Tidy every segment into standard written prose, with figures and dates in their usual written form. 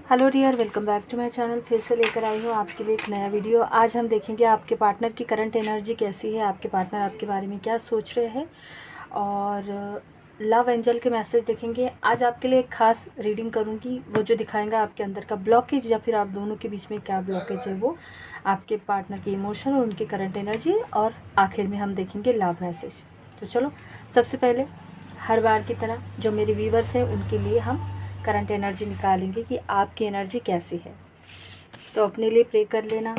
Hello dear, welcome back to my channel. फिर से लेकर आई हूँ आपके लिए एक नया वीडियो। आज हम देखेंगे आपके पार्टनर की करंट एनर्जी कैसी है, आपके पार्टनर आपके बारे में क्या सोच रहे हैं और लव एंजल के मैसेज देखेंगे। आज आपके लिए एक खास रीडिंग करूँगी, वो जो दिखाएंगा आपके अंदर का ब्लॉकेज या फिर आप दोनों के बीच में क्या ब्लॉकेज है, वो आपके पार्टनर के इमोशन और उनकी करंट एनर्जी, और आखिर में हम देखेंगे लव मैसेज। तो चलो, सबसे पहले हर बार की तरह जो मेरे व्यूवर्स हैं उनके लिए हम करंट एनर्जी निकालेंगे कि आपकी एनर्जी कैसी है। तो अपने लिए प्रे कर लेना,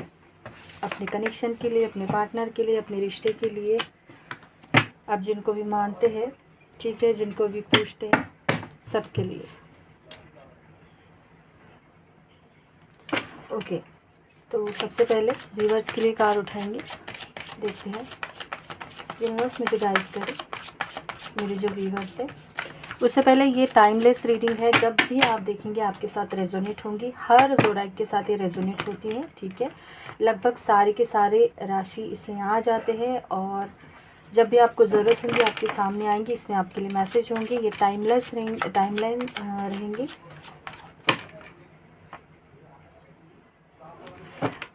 अपने कनेक्शन के लिए, अपने पार्टनर के लिए, अपने रिश्ते के लिए, आप जिनको भी मानते हैं, ठीक है, जिनको भी पूछते हैं, सबके लिए। ओके, तो सबसे पहले व्यूवर्स के लिए कार्ड उठाएंगे, देखते हैं यूनिवर्स मुझे गाइड करे मेरे जो व्यूवर्स है। उससे पहले ये टाइमलेस रीडिंग है, जब भी आप देखेंगे आपके साथ रेजोनेट होंगी, हर जोड़ाइक के साथ ये रेजोनेट होती है, ठीक है। लगभग सारे के सारे राशि इसमें आ जाते हैं और जब भी आपको ज़रूरत होगी आपके सामने आएंगी, इसमें आपके लिए मैसेज होंगे। ये टाइमलेस टाइमलाइन रहेंगी।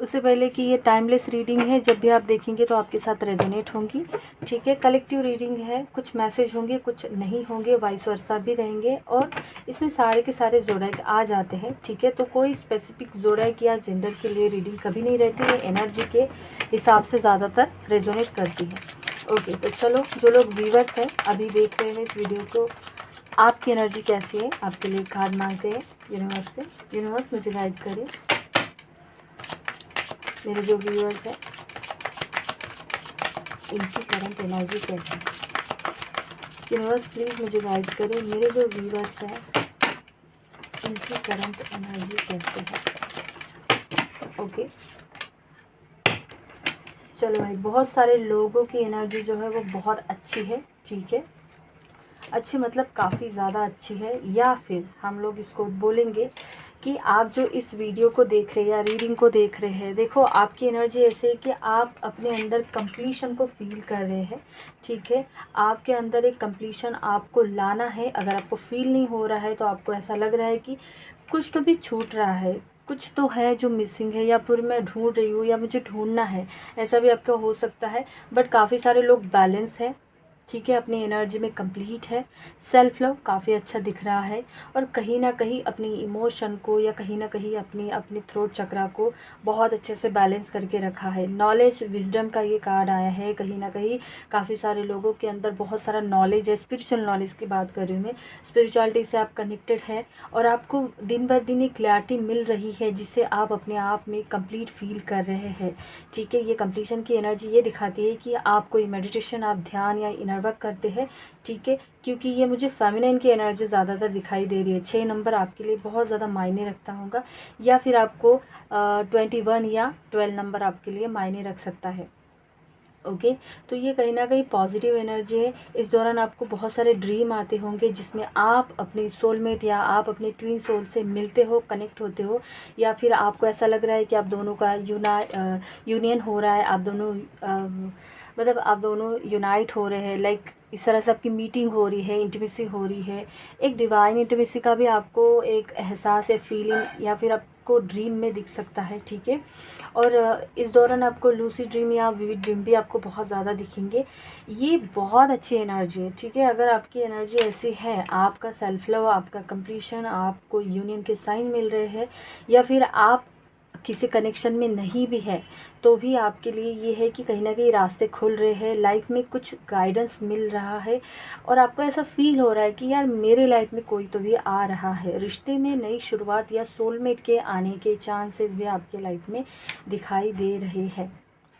उससे पहले कि ये टाइमलेस रीडिंग है, जब भी आप देखेंगे तो आपके साथ रेजोनेट होंगी, ठीक है। कलेक्टिव रीडिंग है, कुछ मैसेज होंगे, कुछ नहीं होंगे, वाइस वर्सा भी रहेंगे और इसमें सारे के सारे जोड़ाइक आ जाते हैं, ठीक है। तो कोई स्पेसिफिक जोड़ाइक या जेंडर के लिए रीडिंग कभी नहीं रहती है, एनर्जी के हिसाब से ज़्यादातर रेजोनेट करती है। ओके, तो चलो, जो लोग व्यूवर्स हैं अभी देख रहे हैं इस वीडियो को, आपकी एनर्जी कैसी है, आपके लिए कार्ड मांगते हैं यूनिवर्स से। यूनिवर्स मुझे गाइड करे मेरे जो व्यूअर्स हैं इनकी करंट एनर्जी कैसी है। यूनिवर्स प्लीज़ मुझे गाइड करें, मेरे जो व्यूअर्स हैं इनकी करंट एनर्जी कैसी है। ओके, चलो भाई, बहुत सारे लोगों की एनर्जी जो है वो बहुत अच्छी है, ठीक है। अच्छी मतलब काफ़ी ज़्यादा अच्छी है, या फिर हम लोग इसको बोलेंगे कि आप जो इस वीडियो को देख रहे हैं या रीडिंग को देख रहे हैं, देखो आपकी एनर्जी ऐसे है कि आप अपने अंदर कंप्लीशन को फील कर रहे हैं, ठीक है। आपके अंदर एक कंप्लीशन आपको लाना है। अगर आपको फील नहीं हो रहा है तो आपको ऐसा लग रहा है कि कुछ तो भी छूट रहा है, कुछ तो है जो मिसिंग है, या फिर मैं ढूंढ रही हूँ या मुझे ढूंढना है, ऐसा भी आपका हो सकता है। बट काफ़ी सारे लोग बैलेंस है, ठीक है, अपनी एनर्जी में कंप्लीट है। सेल्फ लव काफ़ी अच्छा दिख रहा है और कहीं ना कहीं अपनी इमोशन को या कहीं ना कहीं अपनी थ्रोट चक्रा को बहुत अच्छे से बैलेंस करके रखा है। नॉलेज विजडम का ये कार्ड आया है। कहीं ना कहीं काफ़ी सारे लोगों के अंदर बहुत सारा नॉलेज है, स्पिरिचुअल नॉलेज की बात कर रही हूँ मैं। स्पिरिचुअलिटी से आप कनेक्टेड है और आपको दिन बर दिन एक क्लैरिटी मिल रही है जिससे आप अपने आप में कंप्लीट फील कर रहे हैं, ठीक है। ये कंप्लीशन की एनर्जी ये दिखाती है कि आप कोई मेडिटेशन, आप ध्यान या इनर वर्क करते हैं, ठीक है। क्योंकि ये मुझे फेमिनिन की एनर्जी ज़्यादातर दिखाई दे रही है। 6 नंबर आपके लिए बहुत ज़्यादा मायने रखता होगा, या फिर आपको 21 या 12 नंबर आपके लिए मायने रख सकता है। ओके, तो ये कहीं ना कहीं पॉजिटिव एनर्जी है। इस दौरान आपको बहुत सारे ड्रीम आते होंगे जिसमें आप अपनी सोलमेट या आप अपने ट्विन सोल से मिलते हो, कनेक्ट होते हो, या फिर आपको ऐसा लग रहा है कि आप दोनों का यूनियन हो रहा है, आप दोनों मतलब आप दोनों यूनाइट हो रहे हैं। लाइक इस तरह से आपकी मीटिंग हो रही है, इंटीमेसी हो रही है। एक डिवाइन इंटीमेसी का भी आपको एक एहसास है, फीलिंग, या फिर आपको ड्रीम में दिख सकता है, ठीक है। और इस दौरान आपको लूसी ड्रीम या विविड ड्रीम भी आपको बहुत ज़्यादा दिखेंगे। ये बहुत अच्छी एनर्जी है, ठीक है। अगर आपकी एनर्जी ऐसी है, आपका सेल्फ लव, आपका कंप्लीशन, आपको यूनियन के साइन मिल रहे हैं, या फिर आप किसी कनेक्शन में नहीं भी है, तो भी आपके लिए ये है कि कहीं ना कहीं रास्ते खुल रहे हैं, लाइफ में कुछ गाइडेंस मिल रहा है और आपको ऐसा फील हो रहा है कि यार मेरे लाइफ में कोई तो भी आ रहा है। रिश्ते में नई शुरुआत या सोलमेट के आने के चांसेस भी आपके लाइफ में दिखाई दे रहे हैं।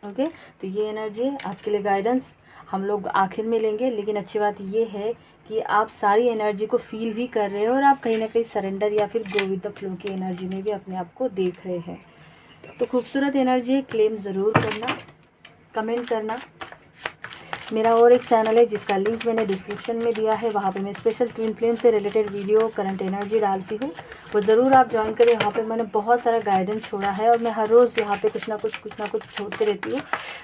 ओके, तो ये एनर्जी है आपके लिए। गाइडेंस हम लोग आखिर में लेंगे, लेकिन अच्छी बात ये है कि आप सारी एनर्जी को फील भी कर रहे हो और आप कहीं ना कहीं सरेंडर या फिर गो विद द फ्लो की एनर्जी में भी अपने आप को देख रहे हैं। तो खूबसूरत एनर्जी है, क्लेम ज़रूर करना, कमेंट करना। मेरा और एक चैनल है जिसका लिंक मैंने डिस्क्रिप्शन में दिया है, वहाँ पे मैं स्पेशल ट्विन फ्लेम से रिलेटेड वीडियो, करंट एनर्जी डालती हूँ, वो ज़रूर आप ज्वाइन करें। वहाँ पे मैंने बहुत सारा गाइडेंस छोड़ा है और मैं हर रोज़ यहाँ पे कुछ ना कुछ छोड़ते रहती हूँ,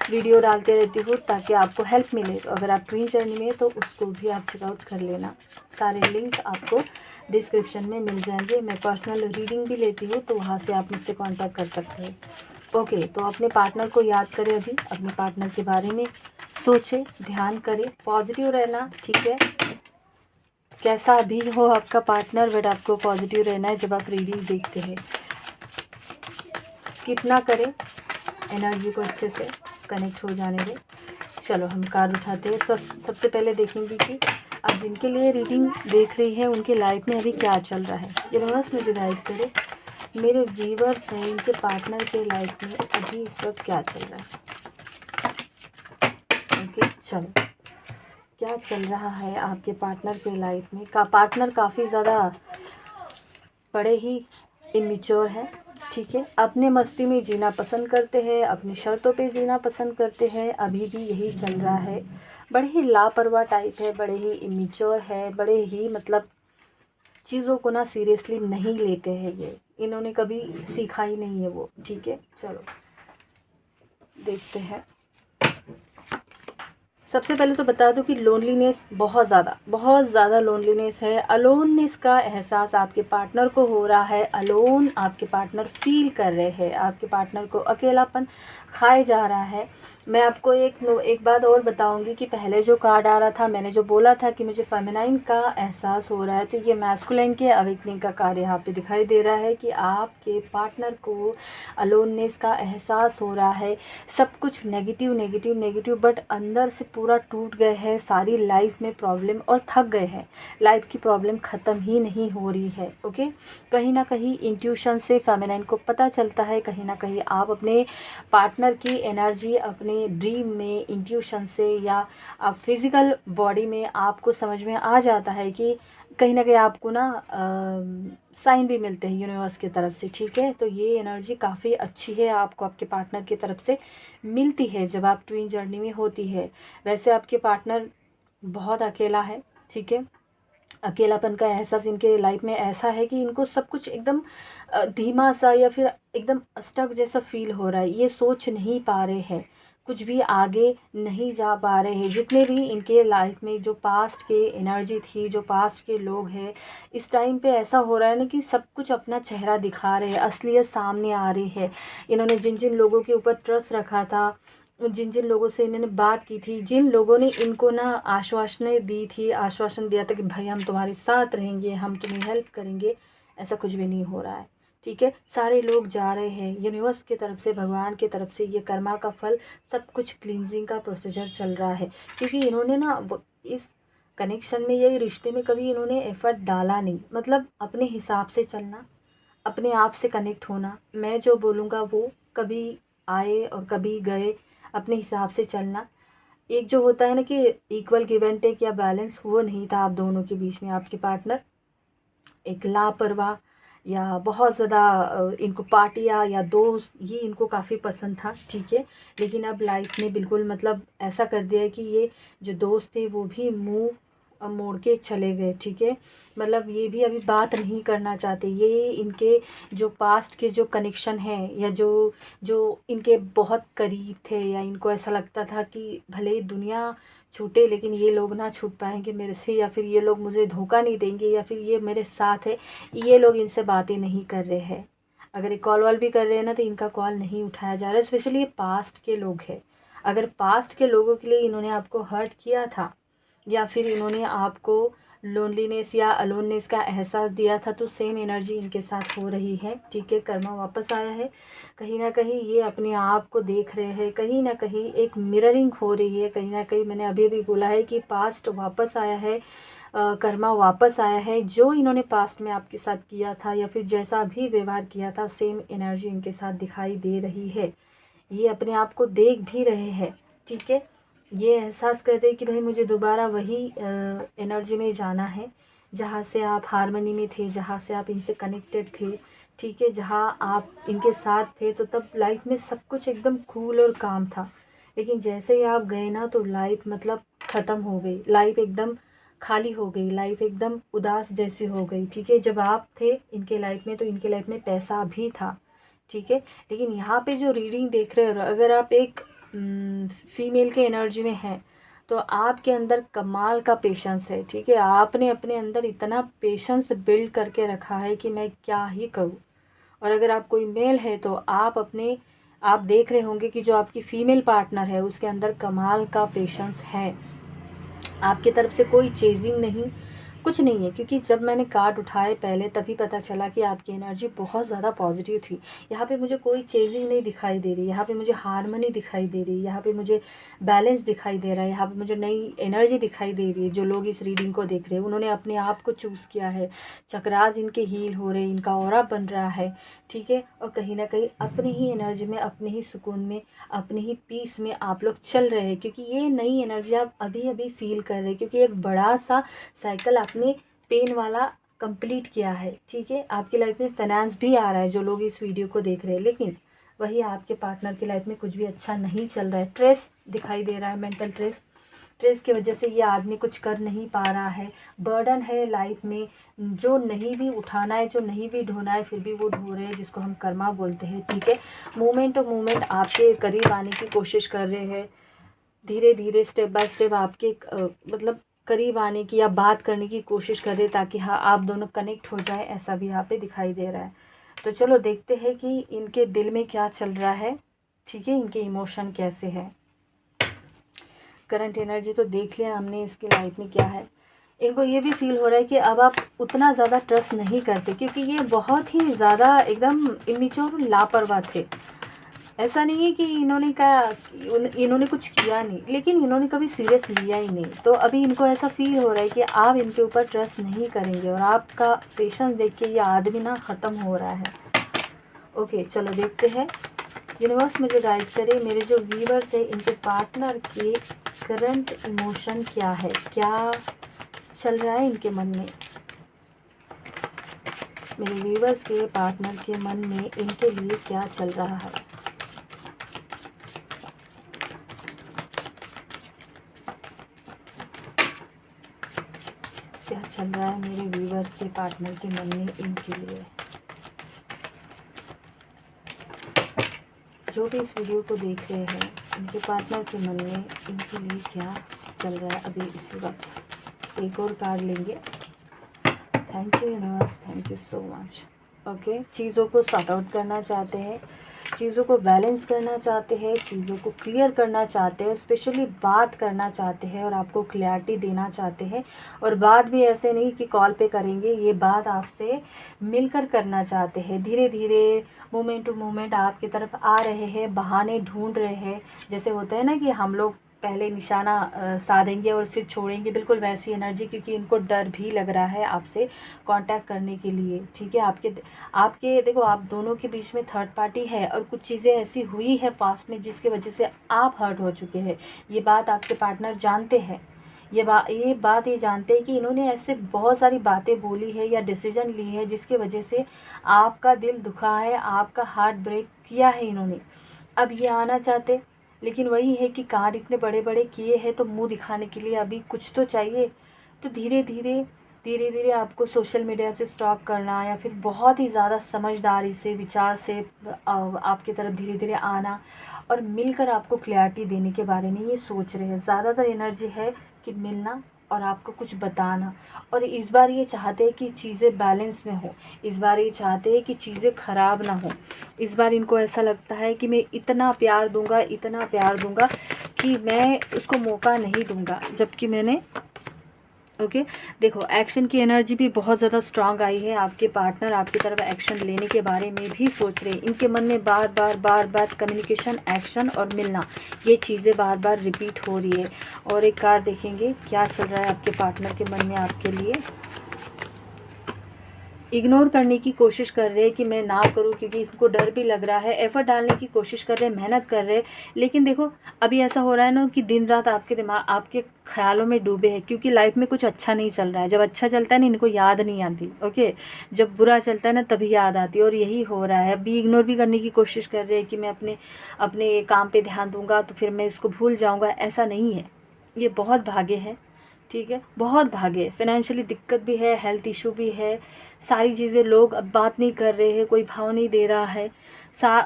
वीडियो डालते रहती हूँ ताकि आपको हेल्प मिले। तो अगर आप ट्विन जर्नी में तो उसको भी आप चेकआउट कर लेना, सारे लिंक आपको डिस्क्रिप्शन में मिल जाएंगे। मैं पर्सनल रीडिंग भी लेती हूँ, तो वहाँ से आप मुझसे कॉन्टैक्ट कर सकते हैं। ओके, तो अपने पार्टनर को याद करें, अभी अपने पार्टनर के बारे में सोचें, ध्यान करें, पॉजिटिव रहना, ठीक है। कैसा भी हो आपका पार्टनर, बट आपको पॉजिटिव रहना है जब आप रीडिंग देखते हैं। स्किप ना करें, एनर्जी को अच्छे से कनेक्ट हो जाने दें। चलो हम कार्ड उठाते हैं। सबसे पहले देखेंगे कि आप जिनके लिए रीडिंग देख रही है उनके लाइफ में अभी क्या चल रहा है। यूनिवर्स मुझे गाइड करे, मेरे व्यूअर्स हैं, इनके पार्टनर के लाइफ में अभी इस वक्त क्या चल रहा है। ओके, चलो क्या चल रहा है आपके पार्टनर के लाइफ में। का पार्टनर काफ़ी ज़्यादा बड़े ही इमेच्योर है, ठीक है। अपने मस्ती में जीना पसंद करते हैं, अपनी शर्तों पे जीना पसंद करते हैं, अभी भी यही चल रहा है। बड़े ही लापरवाह टाइप है, बड़े ही इमेच्योर है, बड़े ही मतलब चीज़ों को ना सीरियसली नहीं लेते हैं ये, इन्होंने कभी सीखा ही नहीं है वो, ठीक है। चलो देखते हैं। सबसे पहले तो बता दूं कि लोनलीनेस बहुत ज़्यादा लोनलीनेस है। अलोननेस का एहसास आपके पार्टनर को हो रहा है। अलोन आपके पार्टनर फील कर रहे हैं, आपके पार्टनर को अकेलापन खाए जा रहा है। मैं आपको एक बात और बताऊंगी कि पहले जो कार्ड आ रहा था, मैंने जो बोला था कि मुझे फेमिनाइन का एहसास हो रहा है, तो ये मैस्कुलाइन के अवेकनिंग का कार्ड यहाँ पे दिखाई दे रहा है कि आपके पार्टनर को अलोननेस का एहसास हो रहा है। सब कुछ नेगेटिव, बट अंदर से पूरा टूट गए हैं, सारी लाइफ में प्रॉब्लम और थक गए हैं। लाइफ की प्रॉब्लम ख़त्म ही नहीं हो रही है। ओके, कहीं ना कहीं इंट्यूशन से फेमिनाइन को पता चलता है, कहीं ना कहीं आप अपने पार्टनर की एनर्जी अपने ड्रीम में इंट्यूशन से या फिज़िकल बॉडी में आपको समझ में आ जाता है कि कहीं ना कहीं आपको ना साइन भी मिलते हैं यूनिवर्स की तरफ से, ठीक है। तो ये एनर्जी काफ़ी अच्छी है, आपको आपके पार्टनर की तरफ से मिलती है जब आप ट्विन जर्नी में होती है। वैसे आपके पार्टनर बहुत अकेला है, ठीक है। अकेलापन का एहसास इनके लाइफ में ऐसा है कि इनको सब कुछ एकदम धीमा सा या फिर एकदम स्टक जैसा फील हो रहा है। ये सोच नहीं पा रहे हैं, कुछ भी आगे नहीं जा पा रहे हैं। जितने भी इनके लाइफ में जो पास्ट के एनर्जी थी, जो पास्ट के लोग हैं, इस टाइम पे ऐसा हो रहा है ना कि सब कुछ अपना चेहरा दिखा रहे हैं, असलियत सामने आ रही है। इन्होंने जिन जिन लोगों के ऊपर ट्रस्ट रखा था, जिन जिन लोगों से इन्होंने बात की थी, जिन लोगों ने इनको ना आश्वासनें दी थी, आश्वासन दिया था कि भाई हम तुम्हारे साथ रहेंगे, हम तुम्हें हेल्प करेंगे, ऐसा कुछ भी नहीं हो रहा है, ठीक है। सारे लोग जा रहे हैं यूनिवर्स की तरफ से, भगवान की तरफ से। ये कर्मा का फल, सब कुछ क्लींजिंग का प्रोसीजर चल रहा है, क्योंकि इन्होंने ना इस कनेक्शन में, ये रिश्ते में कभी इन्होंने एफर्ट डाला नहीं। मतलब अपने हिसाब से चलना, अपने आप से कनेक्ट होना, मैं जो बोलूँगा वो, कभी आए और कभी गए, अपने हिसाब से चलना। एक जो होता है ना कि इक्वल गिव एंड टेक या बैलेंस, वो नहीं था आप दोनों के बीच में। आपके पार्टनर एक लापरवाह या बहुत ज़्यादा इनको पार्टियाँ या दोस्त, ये इनको काफ़ी पसंद था, ठीक है। लेकिन अब लाइफ में बिल्कुल मतलब ऐसा कर दिया है कि ये जो दोस्त थे वो भी मुंह मोड़ के चले गए, ठीक है। मतलब ये भी अभी बात नहीं करना चाहते। ये इनके जो पास्ट के जो कनेक्शन है, या जो जो इनके बहुत करीब थे, या इनको ऐसा लगता था कि भले ही दुनिया छूटे लेकिन ये लोग ना छूट पाएंगे मेरे से, या फिर ये लोग मुझे धोखा नहीं देंगे, या फिर ये मेरे साथ है, ये लोग इनसे बातें नहीं कर रहे हैं। अगर ये कॉल वॉल भी कर रहे हैं ना, तो इनका कॉल नहीं उठाया जा रहा है। स्पेशली ये पास्ट के लोग हैं। अगर पास्ट के लोगों के लिए इन्होंने आपको हर्ट किया था, या फिर इन्होंने आपको लोनलीनेस या अलोननेस का एहसास दिया था, तो सेम एनर्जी इनके साथ हो रही है, ठीक है। कर्मा वापस आया है। कहीं ना कहीं ये अपने आप को देख रहे हैं, कहीं ना कहीं एक मिररिंग हो रही है, कहीं ना कहीं मैंने अभी भी बोला है कि पास्ट वापस आया है, कर्मा वापस आया है। जो इन्होंने पास्ट में आपके साथ किया था, या फिर जैसा भी व्यवहार किया था, सेम एनर्जी इनके साथ दिखाई दे रही है। ये अपने आप को देख भी रहे हैं, ठीक है। ये एहसास करते हैं कि भाई मुझे दोबारा वही एनर्जी में जाना है जहाँ से आप हारमनी में थे, जहाँ से आप इनसे कनेक्टेड थे, ठीक है। जहाँ आप इनके साथ थे तो तब लाइफ में सब कुछ एकदम कूल और काम था। लेकिन जैसे ही आप गए ना तो लाइफ मतलब ख़त्म हो गई, लाइफ एकदम खाली हो गई, लाइफ एकदम उदास जैसी हो गई। ठीक है, जब आप थे इनके लाइफ में तो इनके लाइफ में पैसा भी था। ठीक है, लेकिन यहाँ पे जो रीडिंग देख रहे हो, अगर आप एक फीमेल के एनर्जी में हैं तो आपके अंदर कमाल का पेशेंस है। ठीक है, आपने अपने अंदर इतना पेशेंस बिल्ड करके रखा है कि मैं क्या ही करूँ। और अगर आप कोई मेल है तो आप देख रहे होंगे कि जो आपकी फीमेल पार्टनर है उसके अंदर कमाल का पेशेंस है। आपकी तरफ से कोई चेजिंग नहीं, कुछ नहीं है। क्योंकि जब मैंने कार्ड उठाए पहले तभी पता चला कि आपकी एनर्जी बहुत ज़्यादा पॉजिटिव थी। यहाँ पे मुझे कोई चेजिंग नहीं दिखाई दे रही, यहाँ पे मुझे हार्मनी दिखाई दे रही है, यहाँ पे मुझे बैलेंस दिखाई दे रहा है, यहाँ पे मुझे नई एनर्जी दिखाई दे रही है। जो लोग इस रीडिंग को देख रहे हैं उन्होंने अपने आप को चूज़ किया है, चक्रास इनके हील हो रहे हैं, इनका ऑरा बन रहा है। ठीक है, और कहीं ना कहीं अपनी ही एनर्जी में, अपने ही सुकून में, अपने ही पीस में आप लोग चल रहे हैं। क्योंकि ये नई एनर्जी आप अभी अभी फील कर रहे हैं, क्योंकि एक बड़ा सा साइकिल आपने पेन वाला कंप्लीट किया है। ठीक है, आपकी लाइफ में फाइनेंस भी आ रहा है जो लोग इस वीडियो को देख रहे हैं, लेकिन वही आपके पार्टनर की लाइफ में कुछ भी अच्छा नहीं चल रहा है। स्ट्रेस दिखाई दे रहा है, मेंटल स्ट्रेस की वजह से ये आदमी कुछ कर नहीं पा रहा है। बर्डन है लाइफ में, जो नहीं भी उठाना है, जो नहीं भी ढोना है, फिर भी वो ढो रहे हैं, जिसको हम कर्मा बोलते हैं। ठीक है, मोमेंट टू मोमेंट आपके करीब आने की कोशिश कर रहे हैं, धीरे धीरे स्टेप बाय स्टेप आपके मतलब करीब आने की या बात करने की कोशिश कर रहे ताकि हाँ आप दोनों कनेक्ट हो जाए, ऐसा भी यहाँ पे दिखाई दे रहा है। तो चलो देखते हैं कि इनके दिल में क्या चल रहा है। ठीक है, इनके इमोशन कैसे है। करंट एनर्जी तो देख लिया हमने, इसकी लाइफ में क्या है। इनको ये भी फील हो रहा है कि अब आप उतना ज़्यादा ट्रस्ट नहीं करते, क्योंकि ये बहुत ही ज़्यादा एकदम इमेच्योर लापरवाह थे। ऐसा नहीं है कि इन्होंने कुछ किया नहीं, लेकिन इन्होंने कभी सीरियस लिया ही नहीं। तो अभी इनको ऐसा फील हो रहा है कि आप इनके ऊपर ट्रस्ट नहीं करेंगे, और आपका पेशेंस देख के ये आदमी ना ख़त्म हो रहा है। ओके, चलो देखते हैं यूनिवर्स मुझे गाइड करे, मेरे जो व्यूअर्स है इनके पार्टनर के करंट इमोशन क्या है, क्या चल रहा है इनके मन में। मेरे व्यूअर्स के पार्टनर के मन में इनके लिए क्या चल रहा है। क्या चल रहा है मेरे व्यूअर्स के पार्टनर के मन में इनके लिए। जो भी इस वीडियो को देख रहे हैं इनके पार्टनर के मन में इनके लिए क्या चल रहा है अभी इसी वक्त। एक और कार्ड लेंगे। Thank you universe, thank you so much. Okay, चीज़ों को सॉर्ट आउट करना चाहते हैं, चीज़ों को बैलेंस करना चाहते हैं, चीज़ों को क्लियर करना चाहते हैं, स्पेशली बात करना चाहते हैं और आपको क्लैरिटी देना चाहते हैं। और बात भी ऐसे नहीं कि कॉल पे करेंगे, ये बात आपसे मिलकर करना चाहते हैं। धीरे धीरे मोमेंट टू मोमेंट आपकी तरफ आ रहे हैं, बहाने ढूंढ रहे हैं। जैसे होता है ना कि हम लोग पहले निशाना साधेंगे और फिर छोड़ेंगे, बिल्कुल वैसी एनर्जी, क्योंकि इनको डर भी लग रहा है आपसे कांटेक्ट करने के लिए। ठीक है, आपके देखो, आप दोनों के बीच में थर्ड पार्टी है और कुछ चीज़ें ऐसी हुई है पास्ट में जिसकी वजह से आप हर्ट हो चुके हैं। ये बात आपके पार्टनर जानते हैं, ये बात ये जानते हैं कि इन्होंने ऐसे बहुत सारी बातें बोली है या डिसीजन ली है जिसकी वजह से आपका दिल दुखा है, आपका हार्ट ब्रेक किया है इन्होंने। अब ये आना चाहते, लेकिन वही है कि कार्ड इतने बड़े बड़े किए हैं तो मुंह दिखाने के लिए अभी कुछ तो चाहिए। तो धीरे धीरे आपको सोशल मीडिया से स्टॉक करना या फिर बहुत ही ज़्यादा समझदारी से, विचार से आपकी तरफ धीरे धीरे आना और मिलकर आपको क्लैरिटी देने के बारे में ये सोच रहे हैं। ज़्यादातर एनर्जी है कि मिलना और आपको कुछ बताना। और इस बार ये चाहते हैं कि चीज़ें बैलेंस में हो, इस बार ये चाहते हैं कि चीज़ें ख़राब ना हो। इस बार इनको ऐसा लगता है कि मैं इतना प्यार दूंगा कि मैं उसको मौका नहीं दूंगा, जबकि मैंने ओके देखो एक्शन की एनर्जी भी बहुत ज़्यादा स्ट्रांग आई है। आपके पार्टनर आपकी तरफ एक्शन लेने के बारे में भी सोच रहे हैं। इनके मन में बार बार कम्युनिकेशन, एक्शन और मिलना, ये चीज़ें बार बार रिपीट हो रही है। और एक कार्ड देखेंगे क्या चल रहा है आपके पार्टनर के मन में आपके लिए। इग्नोर करने की कोशिश कर रहे हैं कि मैं ना करूं, क्योंकि इनको डर भी लग रहा है, एफर्ट डालने की कोशिश कर रहे हैं, मेहनत कर रहे हैं, लेकिन देखो अभी ऐसा हो रहा है ना कि दिन रात आपके दिमाग आपके ख्यालों में डूबे हैं, क्योंकि लाइफ में कुछ अच्छा नहीं चल रहा है। जब अच्छा चलता है ना इनको याद नहीं आती, ओके, जब बुरा चलता है ना तभी याद आती है, और यही हो रहा है। अभी इग्नोर भी करने की कोशिश कर रहे हैं कि मैं अपने अपने काम पे ध्यान दूंगा तो फिर मैं इसको भूल जाऊंगा, ऐसा नहीं है। ये बहुत भागे हैं, ठीक है, बहुत भागे। फाइनेंशियली दिक्कत भी है, हेल्थ इशू भी है, सारी चीज़ें, लोग अब बात नहीं कर रहे हैं, कोई भाव नहीं दे रहा है,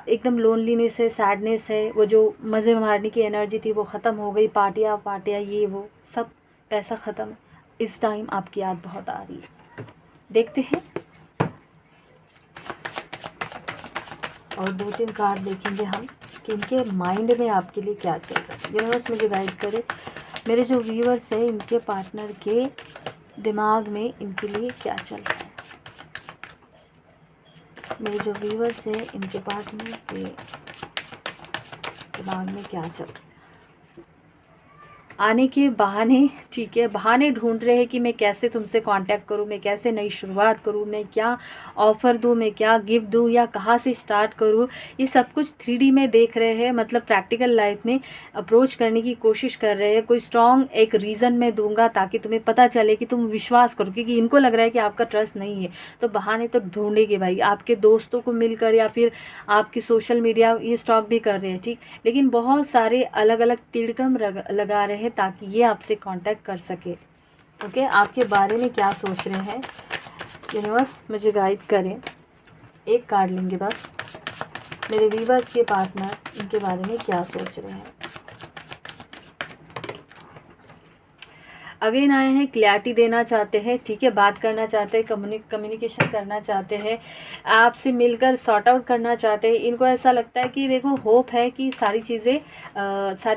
एकदम लोनलीनेस है, सैडनेस है, वो जो मज़े मारने की एनर्जी थी वो ख़त्म हो गई, पार्टियाँ पार्टियाँ ये वो सब, पैसा ख़त्म। इस टाइम आपकी याद बहुत आ रही है। देखते हैं और 2-3 कार्ड देखेंगे हम कि इनके माइंड में आपके लिए क्या चल रहा है। यूनिवर्स मुझे गाइड करे, मेरे जो व्यूअर्स हैं इनके पार्टनर के दिमाग में इनके लिए क्या चल रहा है। मेरे जो व्यूअर्स हैं इनके पार्टनर के दिमाग में क्या चल रहा है। आने के बहाने, ठीक है, बहाने ढूंढ रहे हैं कि मैं कैसे तुमसे कांटेक्ट करूं, मैं कैसे नई शुरुआत करूं, मैं क्या ऑफ़र दूं, मैं क्या गिफ्ट दूं, या कहाँ से स्टार्ट करूं। ये सब कुछ 3D में देख रहे हैं, मतलब प्रैक्टिकल लाइफ में अप्रोच करने की कोशिश कर रहे हैं। कोई स्ट्रॉन्ग एक रीज़न मैं दूंगा ताकि तुम्हें पता चले कि तुम विश्वास करो, क्योंकि इनको लग रहा है कि आपका ट्रस्ट नहीं है। तो बहाने तो ढूंढेंगे भाई, आपके दोस्तों को मिलकर या फिर आपकी सोशल मीडिया ये स्टॉक भी कर रहे हैं, ठीक, लेकिन बहुत सारे अलग अलग तिड़कम लगा रहे हैं ताकि ये आपसे कांटेक्ट कर सके। ओके, आपके बारे में क्या सोच रहे हैं यूनिवर्स मुझे गाइड करें। एक कार्ड लेंगे बस, मेरे व्यूअर्स के पार्टनर इनके बारे में क्या सोच रहे हैं। अगेन आए हैं, क्लैरिटी देना चाहते हैं, ठीक है, बात करना चाहते हैं, कम्युनिकेशन करना चाहते हैं, आपसे मिलकर सॉर्ट आउट करना चाहते हैं। इनको ऐसा लगता है कि देखो होप है कि सारी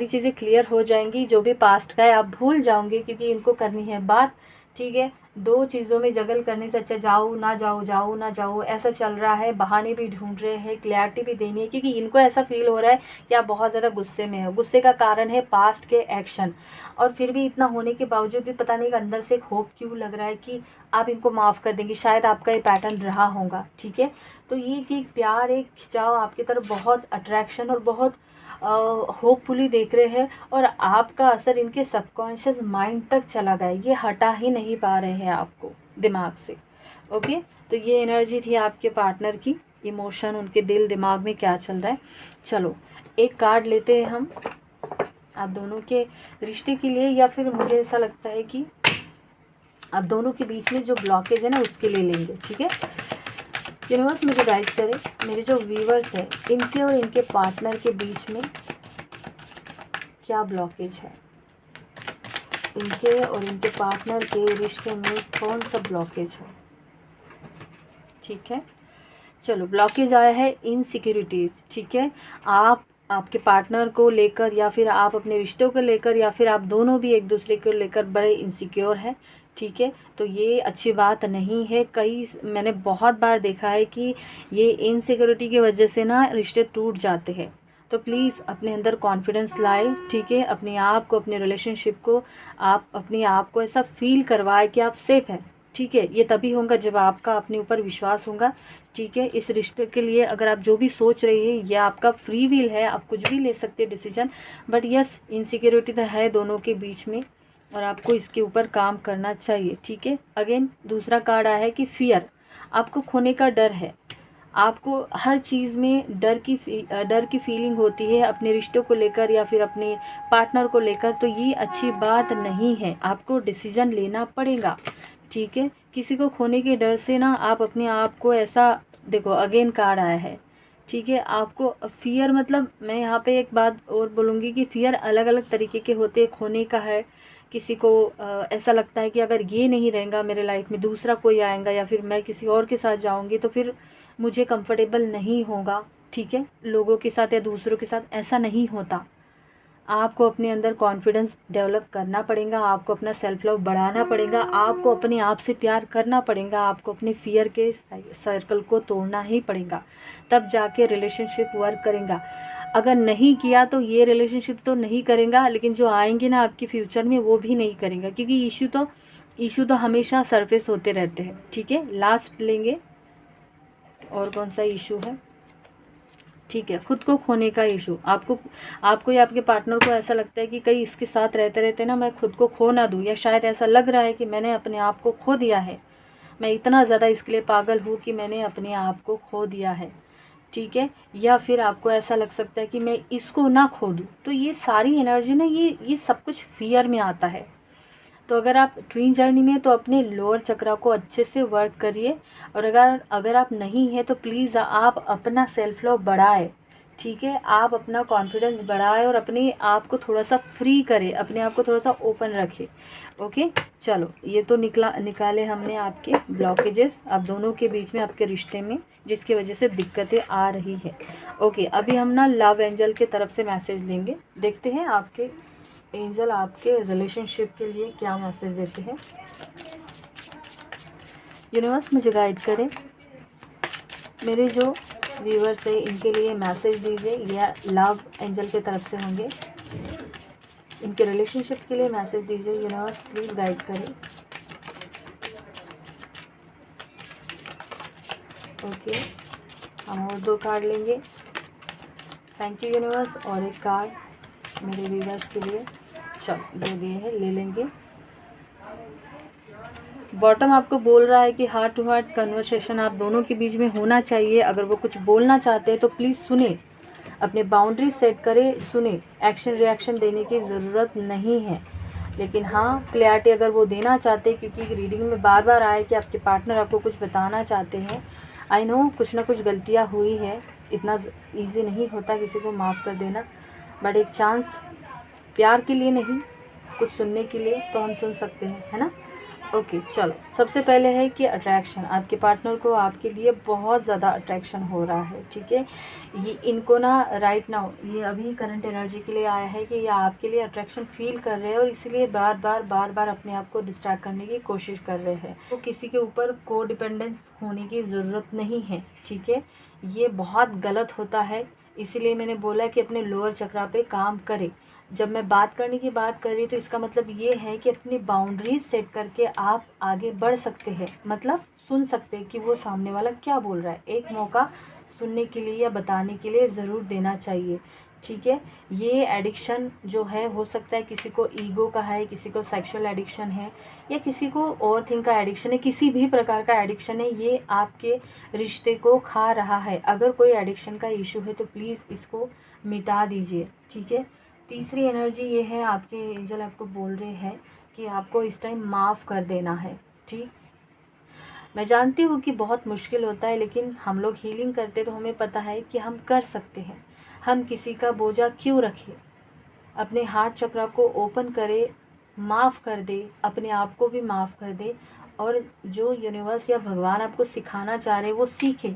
चीज़ें क्लियर हो जाएंगी, जो भी पास्ट का है आप भूल जाओगे, क्योंकि इनको करनी है बात, ठीक है। 2 चीज़ों में जगल करने से अच्छा जाओ ना जाओ, जाओ ना जाओ, ऐसा चल रहा है। बहाने भी ढूंढ रहे हैं, क्लैरिटी भी देनी है, क्योंकि इनको ऐसा फील हो रहा है कि आप बहुत ज़्यादा गुस्से में हो। गुस्से का कारण है पास्ट के एक्शन, और फिर भी इतना होने के बावजूद भी पता नहीं अंदर से एक होप क्यों लग रहा है कि आप इनको माफ़ कर देंगे। शायद आपका ये पैटर्न रहा होगा, ठीक है। तो ये कि प्यार, एक खिंचाव आपकी तरफ, बहुत अट्रैक्शन और बहुत होपफुली देख रहे हैं, और आपका असर इनके सबकॉन्शियस माइंड तक चला गया, ये हटा ही नहीं पा रहे हैं आपको दिमाग से। ओके, तो ये एनर्जी थी आपके पार्टनर की, इमोशन, उनके दिल दिमाग में क्या चल रहा है। चलो एक कार्ड लेते हैं हम आप दोनों के रिश्ते के लिए, या फिर मुझे ऐसा लगता है कि आप दोनों के बीच में जो ब्लॉकेज है ना उसके लिए लेंगे, ठीक है। यूनिवर्स मुझे गाइड करे, मेरे जो व्यूअर्स हैं इनके और इनके पार्टनर के बीच में क्या ब्लॉकेज है। इनके और इनके पार्टनर के रिश्ते में कौन सा ब्लॉकेज है, ठीक है। चलो ब्लॉकेज आया है इनसिक्योरिटीज़, ठीक है। आप आपके पार्टनर को लेकर, या फिर आप अपने रिश्तों को लेकर, या फिर आप दोनों भी एक दूसरे को लेकर बड़े इनसिक्योर हैं, ठीक है। तो ये अच्छी बात नहीं है। मैंने बहुत बार देखा है कि ये इनसिक्योरिटी की वजह से ना रिश्ते टूट जाते हैं। तो प्लीज़ अपने अंदर कॉन्फिडेंस लाए, ठीक है। अपने आप को, अपने रिलेशनशिप को, आप अपने आप को ऐसा फील करवाए कि आप सेफ हैं, ठीक है। ये तभी होगा जब आपका अपने ऊपर विश्वास होगा, ठीक है। इस रिश्ते के लिए अगर आप जो भी सोच रही है, ये आपका फ्री विल है, आप कुछ भी ले सकते हैं डिसीजन, बट यस इनसिक्योरिटी तो है दोनों के बीच में, और आपको इसके ऊपर काम करना चाहिए, ठीक है। अगेन दूसरा कार्ड आया है कि फियर, आपको खोने का डर है, आपको हर चीज़ में डर की फीलिंग होती है अपने रिश्तों को लेकर या फिर अपने पार्टनर को लेकर। तो ये अच्छी बात नहीं है, आपको डिसीजन लेना पड़ेगा, ठीक है। किसी को खोने के डर से ना आप अपने आप को ऐसा, देखो अगेन कार्ड आया है, ठीक है। आपको फियर, मतलब मैं यहाँ पे एक बात और बोलूँगी कि फियर अलग अलग तरीके के होते हैं। खोने का है, किसी को ऐसा लगता है कि अगर ये नहीं रहेगा मेरे लाइफ में दूसरा कोई आएगा, या फिर मैं किसी और के साथ जाऊँगी तो फिर मुझे कंफर्टेबल नहीं होगा, ठीक है। लोगों के साथ या दूसरों के साथ ऐसा नहीं होता। आपको अपने अंदर कॉन्फिडेंस डेवलप करना पड़ेगा, आपको अपना सेल्फ लव बढ़ाना पड़ेगा, आपको अपने आप से प्यार करना पड़ेगा, आपको अपने फियर के सर्कल को तोड़ना ही पड़ेगा, तब जाके रिलेशनशिप वर्क करेगा। अगर नहीं किया तो ये रिलेशनशिप तो नहीं करेगा, लेकिन जो आएंगे ना आपके फ्यूचर में वो भी नहीं करेगा, क्योंकि इश्यू तो इशू तो हमेशा सरफेस होते रहते हैं, ठीक है। लास्ट लेंगे, और कौन सा इशू है, ठीक है, खुद को खोने का इशू। आपको या आपके पार्टनर को ऐसा लगता है कि कहीं इसके साथ रहते रहते ना मैं खुद को खो ना दूँ, या शायद ऐसा लग रहा है कि मैंने अपने आप को खो दिया है, मैं इतना ज़्यादा इसके लिए पागल हूँ कि मैंने अपने आप को खो दिया है, ठीक है। या फिर आपको ऐसा लग सकता है कि मैं इसको ना खो दूँ। तो ये सारी एनर्जी ना, ये सब कुछ फियर में आता है। तो अगर आप ट्विन जर्नी में, तो अपने लोअर चक्रा को अच्छे से वर्क करिए। और अगर आप नहीं हैं तो प्लीज़ आप अपना सेल्फ लव बढ़ाएं, ठीक है। आप अपना कॉन्फिडेंस बढ़ाएं और अपने आप को थोड़ा सा फ्री करें, अपने आप को थोड़ा सा ओपन रखें। ओके, चलो, ये तो निकाले हमने आपके ब्लॉकेजेस आप दोनों के बीच में, आपके रिश्ते में, जिसकी वजह से दिक्कतें आ रही है। ओके, अभी हम ना लव एंजल के तरफ से मैसेज लेंगे। देखते हैं आपके एंजल आपके रिलेशनशिप के लिए क्या मैसेज देते हैं। यूनिवर्स मुझे गाइड करें, मेरे जो व्यूअर्स है इनके लिए मैसेज दीजिए, या लव एंजल के तरफ से होंगे, इनके रिलेशनशिप के लिए मैसेज दीजिए। यूनिवर्स प्लीज गाइड करें। ओके, हम और 2 कार्ड लेंगे। Thank you universe. और एक कार्ड मेरे व्यूअर्स के लिए, चलो जो दिए हैं ले लेंगे। बॉटम आपको बोल रहा है कि हार्ट टू हार्ट कन्वर्सेशन आप दोनों के बीच में होना चाहिए। अगर वो कुछ बोलना चाहते हैं तो प्लीज़ सुने, अपने बाउंड्री सेट करें, सुने। एक्शन रिएक्शन देने की ज़रूरत नहीं है, लेकिन हाँ क्लैरिटी अगर वो देना चाहते हैं, क्योंकि रीडिंग में बार बार आया कि आपके पार्टनर आपको कुछ बताना चाहते हैं। आई नो कुछ ना कुछ गलतियाँ हुई है, इतना ईजी नहीं होता किसी को माफ़ कर देना, बट एक चांस प्यार के लिए नहीं, कुछ सुनने के लिए तो हम सुन सकते हैं, है ना। ओके, चलो, सबसे पहले है कि अट्रैक्शन, आपके पार्टनर को आपके लिए बहुत ज़्यादा अट्रैक्शन हो रहा है, ठीक है। ये इनको ना राइट नाउ, ये अभी करंट एनर्जी के लिए आया है कि ये आपके लिए अट्रैक्शन फील कर रहे हैं, और इसलिए बार बार अपने आप को डिस्ट्रैक्ट करने की कोशिश कर रहे हैं। तो किसी के ऊपर को डिपेंडेंस होने की ज़रूरत नहीं है, ठीक है। ये बहुत गलत होता है, इसीलिए मैंने बोला कि अपने लोअर चक्रा पे काम करें। जब मैं बात करने की बात कर रही तो इसका मतलब ये है कि अपनी बाउंड्रीज सेट करके आप आगे बढ़ सकते हैं, मतलब सुन सकते हैं कि वो सामने वाला क्या बोल रहा है। एक मौका सुनने के लिए या बताने के लिए ज़रूर देना चाहिए, ठीक है। ये एडिक्शन जो है, हो सकता है किसी को ईगो का है, किसी को सेक्सुअल एडिक्शन है, या किसी को और थिंग का एडिक्शन है, किसी भी प्रकार का एडिक्शन है, ये आपके रिश्ते को खा रहा है। अगर कोई एडिक्शन का इशू है तो प्लीज़ इसको मिटा दीजिए, ठीक है। तीसरी एनर्जी ये है, आपके एंजल आपको बोल रहे हैं कि आपको इस टाइम माफ़ कर देना है, ठीक। मैं जानती हूँ कि बहुत मुश्किल होता है, लेकिन हम लोग हीलिंग करते तो हमें पता है कि हम कर सकते हैं। हम किसी का बोझा क्यों रखें, अपने हार्ट चक्रा को ओपन करें, माफ़ कर दे, अपने आप को भी माफ़ कर दे, और जो यूनिवर्स या भगवान आपको सिखाना चाह रहे हैं वो सीखें,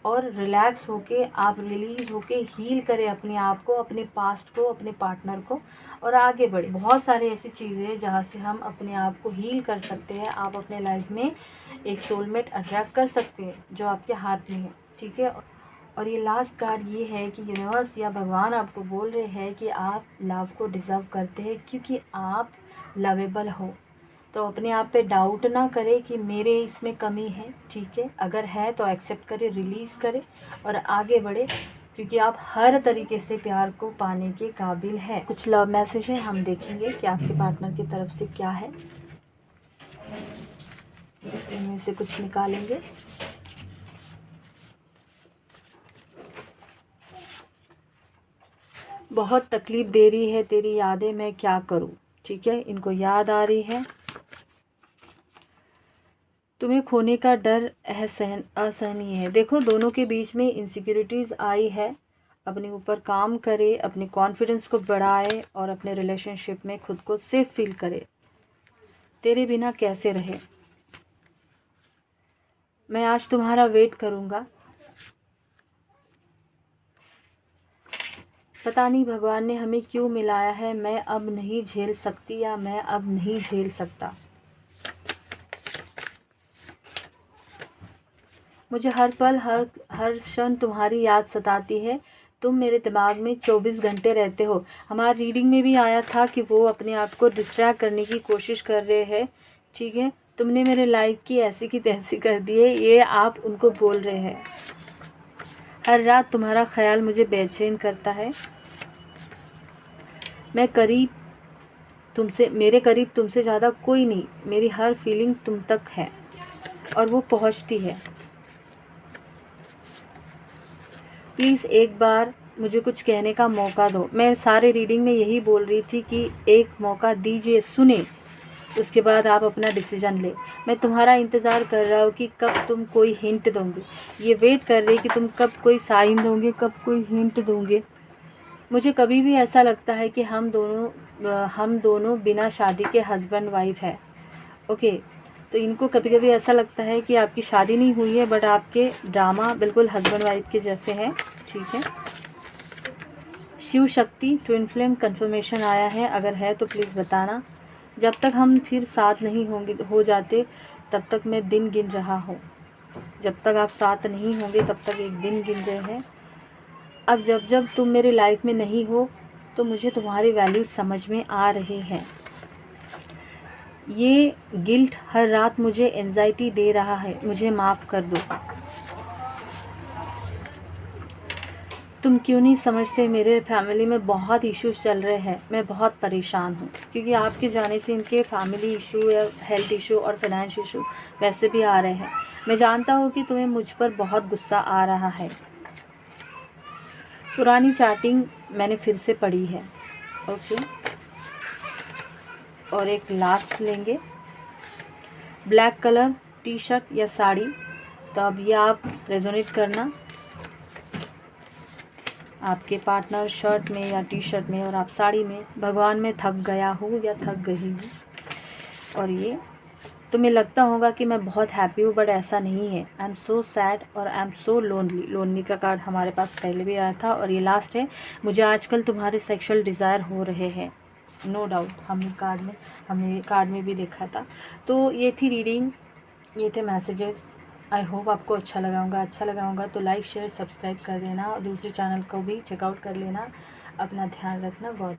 और रिलैक्स होके आप रिलीज होके हील करें अपने आप को, अपने पास्ट को, अपने पार्टनर को, और आगे बढ़े। बहुत सारी ऐसी चीज़ें हैं जहाँ से हम अपने आप को हील कर सकते हैं। आप अपने लाइफ में एक सोलमेट अट्रैक्ट कर सकते हैं जो आपके हाथ में है, ठीक है। और ये लास्ट कार्ड ये है कि यूनिवर्स या भगवान आपको बोल रहे हैं कि आप लव को डिज़र्व करते हैं, क्योंकि आप लवेबल हो। तो अपने आप पे डाउट ना करें कि मेरे इसमें कमी है, ठीक है। अगर है तो एक्सेप्ट करें, रिलीज़ करें और आगे बढ़े, क्योंकि आप हर तरीके से प्यार को पाने के काबिल है। कुछ लव मैसेज है, हम देखेंगे कि आपके पार्टनर की तरफ से क्या है, इनमें से कुछ निकालेंगे। बहुत तकलीफ़ दे रही है तेरी यादें, मैं क्या करूं, ठीक है। इनको याद आ रही है, तुम्हें खोने का डर असहनीय है। देखो दोनों के बीच में इनसिक्योरिटीज़ आई है, अपने ऊपर काम करे, अपने कॉन्फिडेंस को बढ़ाए और अपने रिलेशनशिप में खुद को सेफ फील करे। तेरे बिना कैसे रहे, मैं आज तुम्हारा वेट करूँगा। पता नहीं भगवान ने हमें क्यों मिलाया है, मैं अब नहीं झेल सकती या मैं अब नहीं झेल सकता। मुझे हर पल हर क्षण तुम्हारी याद सताती है, तुम मेरे दिमाग में 24 घंटे रहते हो। हमारी रीडिंग में भी आया था कि वो अपने आप को डिस्ट्रैक्ट करने की कोशिश कर रहे हैं, ठीक है। तुमने मेरे लाइफ की ऐसी की तैसी कर दी है, ये आप उनको बोल रहे हैं। हर रात तुम्हारा ख्याल मुझे बेचैन करता है। मेरे करीब तुमसे ज़्यादा कोई नहीं। मेरी हर फीलिंग तुम तक है और वो पहुंचती है। प्लीज़ एक बार मुझे कुछ कहने का मौका दो। मैं सारे रीडिंग में यही बोल रही थी कि एक मौका दीजिए, सुने, उसके बाद आप अपना डिसीजन ले। मैं तुम्हारा इंतज़ार कर रहा हूँ कि कब तुम कोई हिंट दोगे। ये वेट कर रही कि तुम कब कोई साइन दोगे, कब कोई हिंट दोगे। मुझे कभी भी ऐसा लगता है कि हम दोनों बिना शादी के हस्बैंड वाइफ है। ओके, तो इनको कभी कभी ऐसा लगता है कि आपकी शादी नहीं हुई है, बट आपके ड्रामा बिल्कुल हस्बैंड वाइफ के जैसे हैं। ठीक है। Shiv Shakti twin flame confirmation आया है, अगर है तो प्लीज़ बताना। जब तक हम फिर साथ नहीं हो जाते तब तक मैं दिन गिन रहा हूँ। जब तक आप साथ नहीं होंगे तब तक एक दिन गिन रहे हैं। अब जब जब तुम मेरी लाइफ में नहीं हो तो मुझे तुम्हारी वैल्यू समझ में आ रहे हैं। ये गिल्ट हर रात मुझे एंजाइटी दे रहा है, मुझे माफ़ कर दो। तुम क्यों नहीं समझते, मेरे फैमिली में बहुत इश्यूज चल रहे हैं, मैं बहुत परेशान हूँ। क्योंकि आपके जाने से इनके फैमिली इशू या हेल्थ इशू और फाइनेंशियल इशू वैसे भी आ रहे हैं। मैं जानता हूँ कि तुम्हें मुझ पर बहुत गुस्सा आ रहा है। पुरानी चैटिंग मैंने फिर से पढ़ी है। ओके, और एक लास्ट लेंगे, ब्लैक कलर टी शर्ट या साड़ी। तो अब ये आप रेजोनेट करना, आपके पार्टनर शर्ट में या टी शर्ट में और आप साड़ी में। भगवान मैं थक गया हूँ या थक गई हूँ। और ये तुम्हें लगता होगा कि मैं बहुत हैप्पी हूँ, बट ऐसा नहीं है। आई एम सो सैड और I am so lonely. Lonely का कार्ड हमारे पास पहले भी आया था। और ये लास्ट है, मुझे आजकल तुम्हारे सेक्सुअल डिज़ायर हो रहे हैं। नो डाउट, हमने कार्ड में भी देखा था। तो ये थी रीडिंग, ये थे मैसेजेस। आई होप आपको अच्छा लगा होगा तो लाइक शेयर सब्सक्राइब कर देना और दूसरे चैनल को भी चेकआउट कर लेना। अपना ध्यान रखना। गॉड